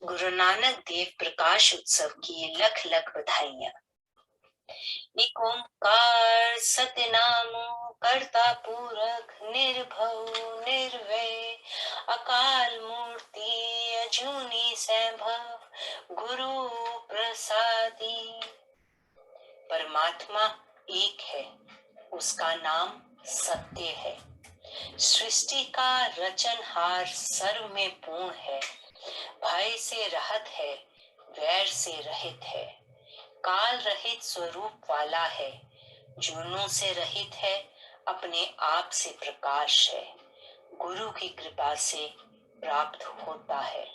गुरु नानक देव प्रकाश उत्सव की लख लख बधाइयां। एक ओंकार सतनामो करता पूरक निर्भव निर्वैर अकाल मूर्ति अजूनी सैभव गुरु प्रसादी। परमात्मा एक है, उसका नाम सत्य है। सृष्टि का रचनहार सर्व में पूर्ण है। भय से रहत है, वैर से रहित है। काल रहित स्वरूप वाला है, जुनून से रहित है, अपने आप से प्रकाश है। गुरु की कृपा से प्राप्त होता है।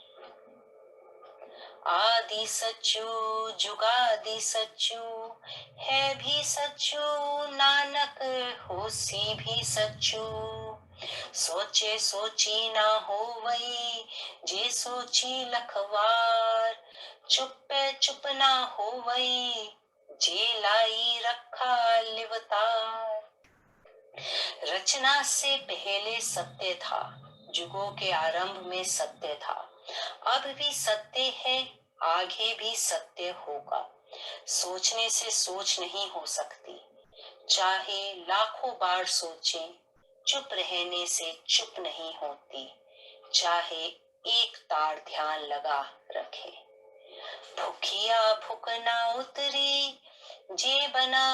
आदि सच्चू जुगादि सच्चू है भी सच्चू, नानक होसी भी सच्चू। सोचे सोची ना हो वही, जे सोची लखवार। चुप्पे चुप ना हो वही, जे लाई रखा लिवतार। रचना से पहले सत्य था, जुगों के आरंभ में सत्य था। अब भी सत्य है, आगे भी सत्य होगा। सोचने से सोच नहीं हो सकती, चाहे लाखों बार सोचें, चुप रहने से चुप नहीं होती, चाहे एक तार ध्यान लगा रखे। भूखिया भूख ना उतरी, जे बना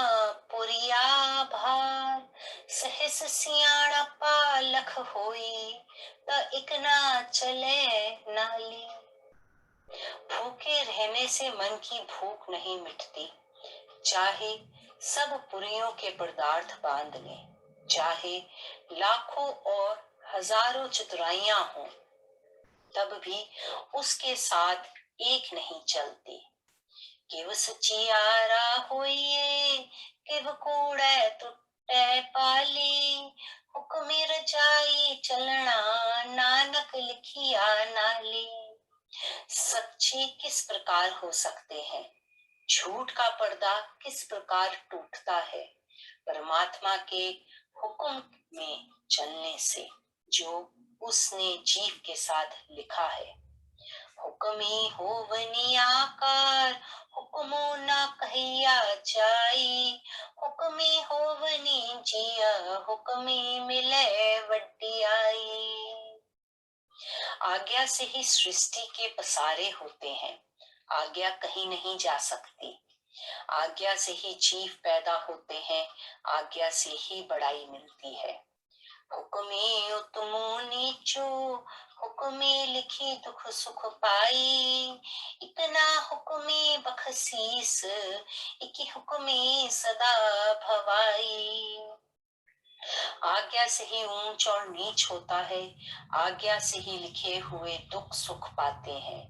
पुरिया भार। सहस सियाणा पालख होई, त इक ना चले नाली। भूखे रहने से मन की भूख नहीं मिटती, चाहे सब पुरियों के पदार्थ बांध लें, चाहे लाखों और हजारों चतुराइयां हों, तब भी उसके साथ एक नहीं चलती। किव सचियारा होइए, किव कूड़े टुटे पाली। हुक्मी रजाई चलना, नानक लिखिया नाली। सच्चे किस प्रकार हो सकते हैं, झूठ का पर्दा किस प्रकार टूटता है। परमात्मा के हुक्म में चलने से, जो उसने जीव के साथ लिखा है। हुक्मी होवनी आकार, हुक्मो ना कहिया जाई। हुक्मी होवनी जिया, हुक्मी मिले वड्डियाई। आज्ञा से ही सृष्टि के पसारे होते हैं, आज्ञा कहीं नहीं जा सकती। आज्ञा से ही जीव पैदा होते हैं, आज्ञा से ही बड़ाई मिलती है। हुक्मी उतमो नीचो, हुक्मी लिखी दुख सुख पाई। इतना हुक्मी बखशीस, इकी हुक्मी सदा भवाई। आज्ञा से ही ऊंच और नीच होता है, आज्ञा से ही लिखे हुए दुख सुख पाते हैं।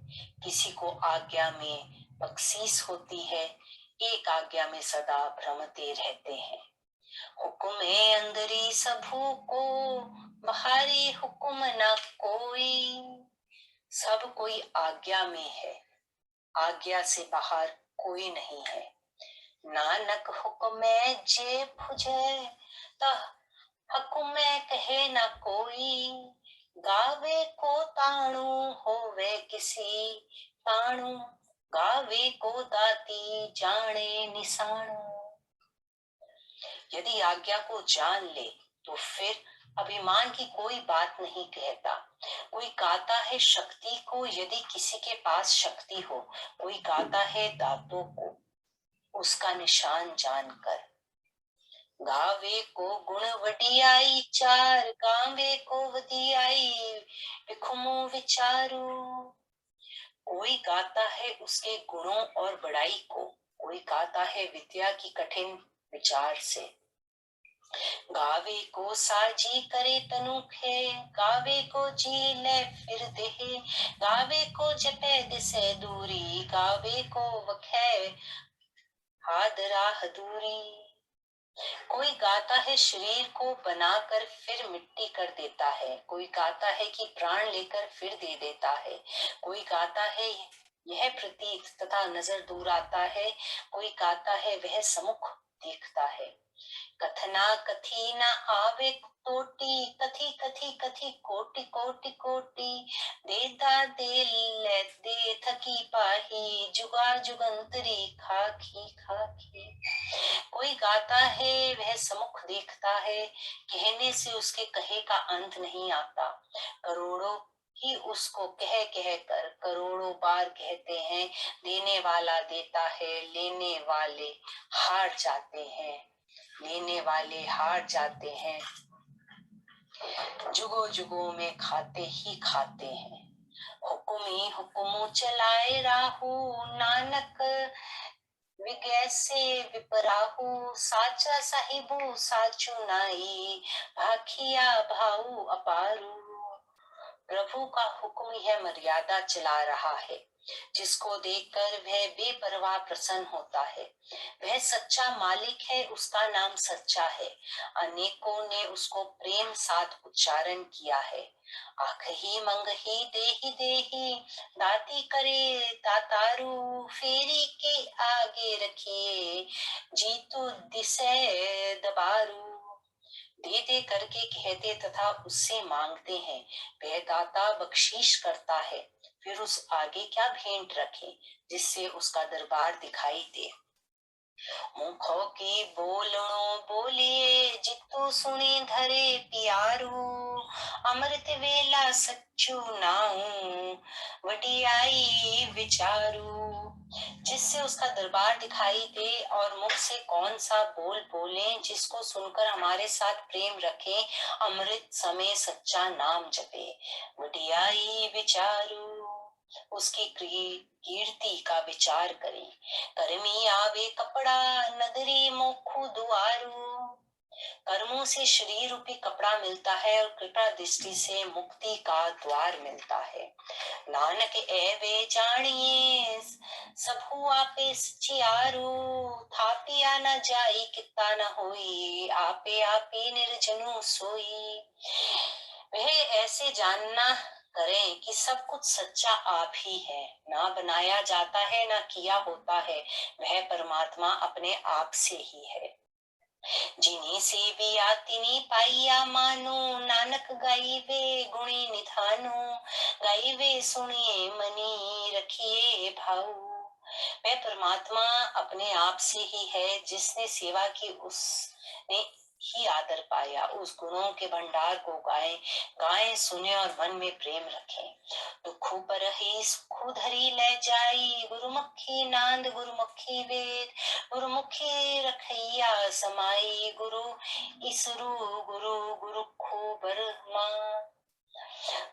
किसी को आज्ञा में बख्शीश होती है, एक आज्ञा में सदा भ्रमते रहते हैं। हुक्म है अंदरी सबू को, बाहरी हुक्म न कोई। सब कोई आज्ञा में है, आज्ञा से बाहर कोई नहीं है। नानक हुक्म जे भुजे, ता हुक्म कहे न कोई। गावे को ताणु होवे किसी, ताणु गावे को दाती जाने निशाणु। यदि आज्ञा को जान ले तो फिर अभिमान की कोई बात नहीं कहता। कोई गाता है शक्ति को, यदि किसी के पास शक्ति हो। कोई गाता है दातों को, उसका निशान जानकर। गावे को गुण वडियाई चार, गावे को वदियाई विखुमो विचारू। कोई गाता है उसके गुणों और बड़ाई को, कोई गाता है विद्या की कठिन विचार से। गावे को साजी करे तनुखे, गावे को जी ले फिर देहे। गावे को जपे दिसे दूरी, गावे को वखे हाथ राह दूरी। कोई गाता है शरीर को बनाकर फिर मिट्टी कर देता है। कोई गाता है कि प्राण लेकर फिर दे देता है। कोई गाता है यह प्रतीत तथा नजर दूर आता है। कोई गाता है वह सम्मुख दिखता है। कथना कथी न आवे टोटी, कथी कथी कथी कोटि कोटि कोटि। देता दे ले दे की पाही, जुगा जुगंतरी खाखी खाखी। कोई गाता है वह सम्मुख देखता है, कहने से उसके कहे का अंत नहीं आता। करोड़ों ही उसको कह कह कर करोड़ों बार कहते हैं, देने वाला देता है, लेने वाले हार जाते हैं, लेने वाले हार जाते हैं, जुगों जुगों में खाते ही खाते हैं। हुकुम ही हुकुम चलाए राहु, नानक विगै से विपराहु, साचा साहिबु साचु नाई, भाखिया भाऊ अपारू। प्रभु का हुक्म यह मर्यादा चला रहा है, जिसको देखकर वह बेपरवाह प्रसन्न होता है। वह सच्चा मालिक है, उसका नाम सच्चा है। अनेकों ने उसको प्रेम साथ उच्चारण किया है। आख ही मंग ही देही देही, दाती करे दातारू, फेरी के आगे रखिए जीतू दिसे दबारू। दे दे करके कहते तथा उससे मांगते हैं, वह दाता बख्शीश करता है, फिर उस आगे क्या भेंट रखे जिससे उसका दरबार दिखाई दे। मुखों की बोलणो बोलिए, जितु सुने धरे प्यारू, अमृत वेला सच्चू नाऊ, वडियाई विचारू। जिससे उसका दरबार दिखाई दे और मुख से कौन सा बोल बोले, जिसको सुनकर हमारे साथ प्रेम रखे, अमृत समय सच्चा नाम जपे, वडियाई विचारू। उसकी कीर्ति का विचार करें। कर्मी आवे कपड़ा, नगरी मोखु दुआरू। कर्मों से शरीर रूपी कपड़ा मिलता है और कृपा दृष्टि से मुक्ति का द्वार मिलता है। नानक एवे जानिए सबहु आपे सचियारू, थापिया न जाई किता न होई, आपे आपे निर्जनु सोई। वह ऐसे जानना करें कि सब कुछ सच्चा आप ही है, ना बनाया जाता है ना किया होता है, वह परमात्मा अपने आप से ही है। जिन्हीं से भी आतिनी पाइया मानो, नानक गाइबे गुणी निधानो, गाइबे सुनिए मनी रखिए भाऊ। वह परमात्मा अपने आप से ही है, जिसने सेवा की उसने ही आदर पाया। उस गुणों के भंडार को गाएं, गाएं सुने और मन में प्रेम रखें। दुखु पर ही सुखु धरी ले जाई, गुरुमुखी नांद गुरुमुखी वेद, गुरुमुखी रखैया समाई, गुरु इसरु गुरु गुरु खूबर मां।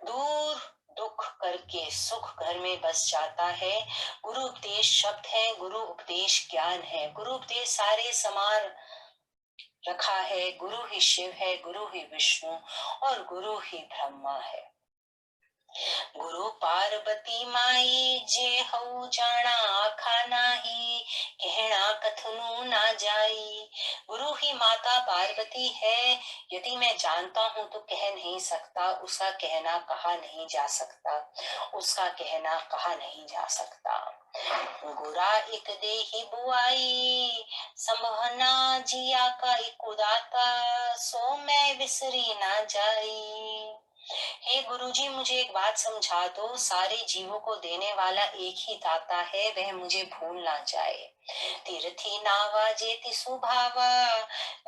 दूर दुख करके सुख घर में बस जाता है। गुरु उपदेश शब्द है, गुरु उपदेश ज्ञान है, गुरु उपदेश सारे समान रखा है। गुरु ही शिव है, गुरु ही विष्णु और गुरु ही ब्रह्मा है। गुरु पार्वती माई जे हऊ जाना खाना ही, कहना कथनु ना जाई। गुरु ही माता पार्वती है, यदि मैं जानता हूँ तो कह नहीं सकता, उसका कहना कहा नहीं जा सकता, उसका कहना कहा नहीं जा सकता। गुरा एक देही बुआई, संभना जिया का एक उदाता, सो मैं विसरी ना जाई। हे गुरुजी, मुझे एक बात समझा दो, सारे जीवों को देने वाला एक ही दाता है, वह मुझे भूल ना जाए। तीर्थी नावा जेति सुभावा,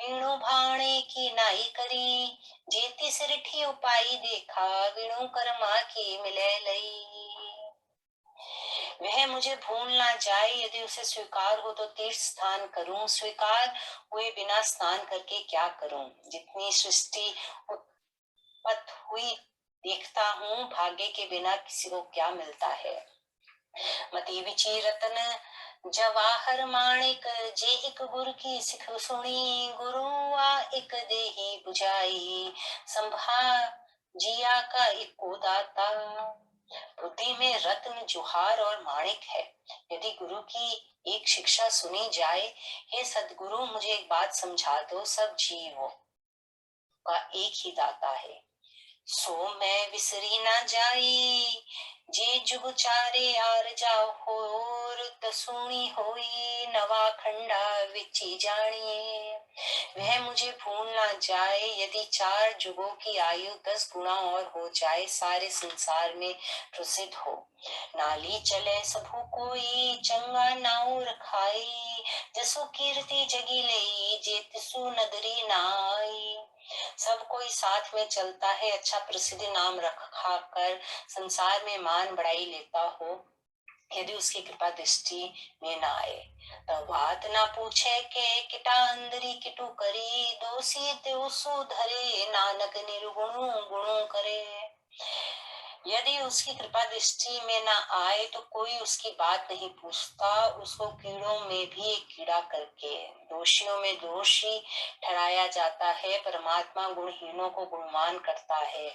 वीणु भाणे की नाई करी, जेति सिरठी उपाई देखा, वीणु कर्मा की मिले लई। वह मुझे भूल ना जाए, यदि उसे स्वीकार हो तो तीर्थ स्नान करूं, स्वीकार हुए बिना स्नान करके क्या करूं। जितनी सृष्टि उत्पत्ति हुई देखता हूँ, भाग्य के बिना किसी को क्या मिलता है। मति विची रतन जवाहर माणिक, जे एक गुरु की सिख सुनी, गुरु आ एक देही बुझाई, संभा जिया का इको दाता। बुद्धि में रत्न जुहार और माणिक है, यदि गुरु की एक शिक्षा सुनी जाए। हे सदगुरु, मुझे एक बात समझा दो, सब जीवों का एक ही दाता है, सो मैं विसरी ना जाई, जे जुग चारे आर जाओ होर, तसूणी होई नवा खंडा विची जानिए। वह मुझे भूल ना जाए, यदि 4 जुगों की आयु 10 गुना और हो जाए, सारे संसार में प्रसिद्ध हो। नाली चले सबू कोई, चंगा नाउ रखाई, जसु कीर्ति जगी लई, जे तिसु नदरी नाई। सब कोई साथ में चलता है, अच्छा प्रसिद्ध नाम रखा कर संसार में मान बढ़ाई लेता हो, यदि उसकी कृपा दृष्टि में ना आए। तो बात ना पूछे के किटा अंदरी किटू करी, दोषी त्योसु धरे, नानक निर्गुणु गुणु करे। यदि उसकी कृपा दृष्टि में ना आए तो कोई उसकी बात नहीं पूछता, उसको कीड़ों में भी एक कीड़ा करके दोषियों में दोषी ठहराया जाता है। परमात्मा गुणहीनों को गुणवान करता है।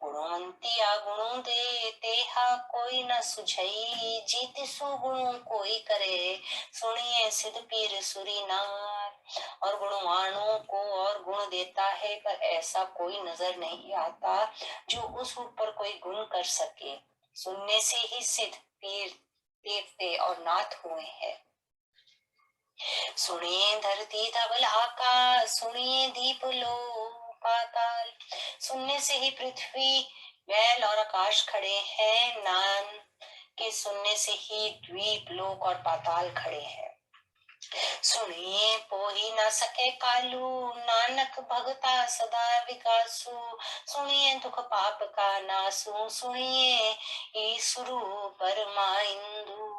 गुणवंतिया गुणों दे तेहा कोई न सुझई, जीत सुगुण कोई करे, सुनिए सिद्ध पीर सुरी नार। और गुणवानों को और गुण देता है, पर ऐसा कोई नजर नहीं आता जो उस ऊपर कोई गुण कर सके। सुनने से ही सिद्ध पीर देवते और नाथ हुए हैं। सुनिए धरती धवल आकाश, सुनिए दीप लो पाताल। सुनने से ही पृथ्वी वैल और आकाश खड़े हैं, नान के सुनने से ही द्वीप लोक और पाताल खड़े हैं। सुनिए पोही न सके कालू, नानक भगता सदा विकासु। सुनिए दुख पाप का नासु, सुनिए ईश्वरु परमा इंदु।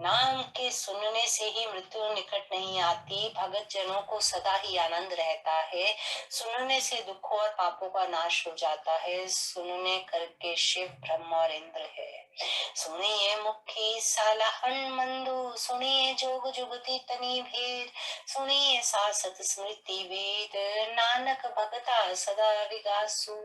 नाम के सुनने से ही मृत्यु निकट नहीं आती, भगत जनों को सदा ही आनंद रहता है। सुनने से दुखों और पापों का नाश हो जाता है। सुनने करके शिव ब्रह्म और इंद्र है। सुनिए मुखी सालहन मंदु, सुनिए जोग जुगति तनी भेद, सुनिए सासत स्मृति वेद, नानक भगता सदा विगासु।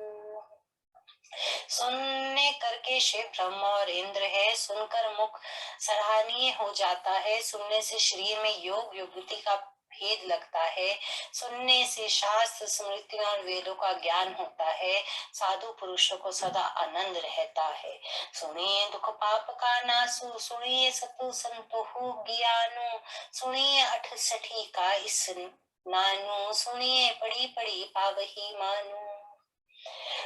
सुनने करके शिव ब्रह्म और इंद्र है, सुनकर मुख सराहनीय हो जाता है। सुनने से शरीर में योग युक्ति का भेद लगता है। सुनने से शास्त्र स्मृति और वेदों का ज्ञान होता है। साधु पुरुषों को सदा आनंद रहता है। सुनिए दुख पाप का नासु, सुनिए सतु संतोहु ज्ञानु, सुनिए 68 का इस नानु, सुनिए पड़ी पड़ी पावही मानु।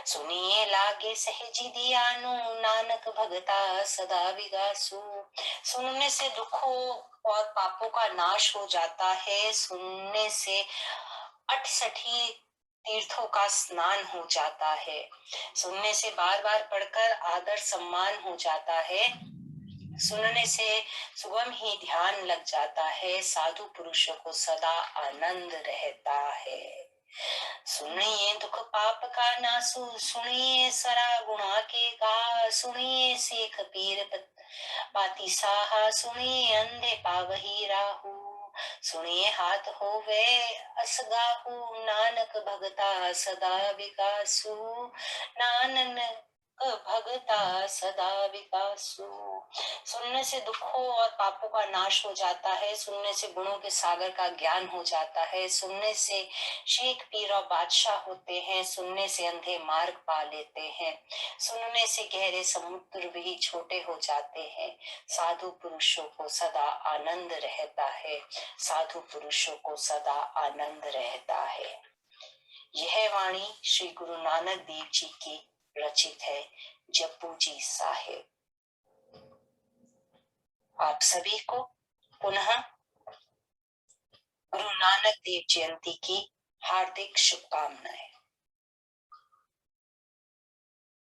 सुनिए लागे सहजी दियानु, नानक भगता सदा विगासु। सुनने से दुखों और पापों का नाश हो जाता है। सुनने से 68 तीर्थों का स्नान हो जाता है। सुनने से बार बार पढ़कर आदर सम्मान हो जाता है। सुनने से सुगम ही ध्यान लग जाता है। साधु पुरुषों को सदा आनंद रहता है। सुनिए दुख पाप का नासु, सुनिए सरा गुणा के का, सुनिए शेख पीर पाती साहा, सुनिए अंधे पावही राहु, सुनिए हाथ होवे असगाहु, नानक भगता सदा विकासु, नानक भगता सदा विकासु। सुनने से दुखों और पापों का नाश हो जाता है। सुनने से गुणों के सागर का ज्ञान हो जाता है। सुनने से शेख पीर और बादशाह होते हैं। सुनने से अंधे मार्ग पा लेते हैं। सुनने से गहरे समुद्र भी छोटे हो जाते हैं। साधु पुरुषों को सदा आनंद रहता है। साधु पुरुषों को सदा आनंद रहता है। यह वाणी श्री गुरु नानक देव जी की रचित है। जप्पू जी साहेब। आप सभी को पुनः गुरु नानक देव जयंती की हार्दिक शुभकामनाएं।